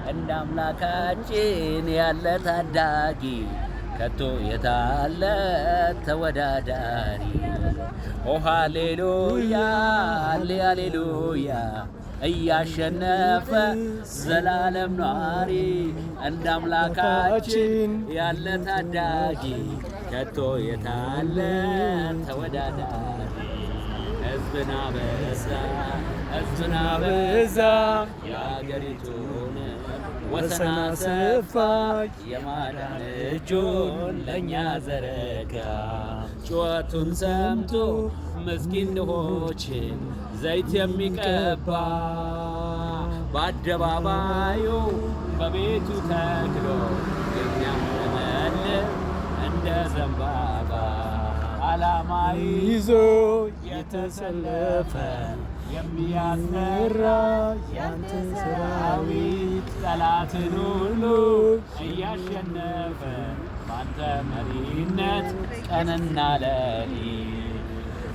እንደ አምላካችን ያለ ታዳጊ ከቶ የታለ ተወዳዳሪ? ኦ ሃሌሉያ ሃሌሉያ እያሸነፈ ዘላለም ኗሪ እንደ አምላካችን ያለ ታዳጊ ከቶ የታለ ተወዳዳሪ? ሕዝብን አበዛ የአገሪቱን ወሰን አሰፋ የማዳን እጁን ለእኛ ዘረጋ። ጩኸቱን ሰምቶ ምስኪን ድሆችን ዘይት የሚቀባ በአደባባዩ በቤቱ ተክሎ የሚያምለመልም እንደ ዘንባባ ዓላማ ይዞ የተሰለፈ የሚያስፈራ ያንተ ሰራዊት ጠላትን ሁሉ እያሸነፈ ባንተ መሪነት ቀንና ሌሊት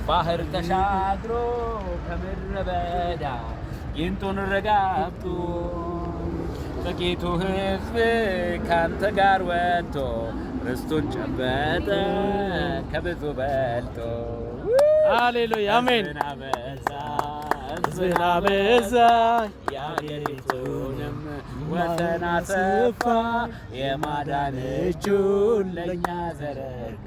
ባህር ተሻግሮ ከምድረ በዳ ጊንጡን ረጋግጦ ጥቂቱ ሕዝብ ካንተ ጋር ወጥቶ ርስቱን ጨበጠ ከብዙ በልጦ። ሃሌሉያ አሜን። ሕዝብን አበዛ የአገሪቱንም ወሰን አሰፋ የማዳን እጁን ለእኛ ዘረጋ።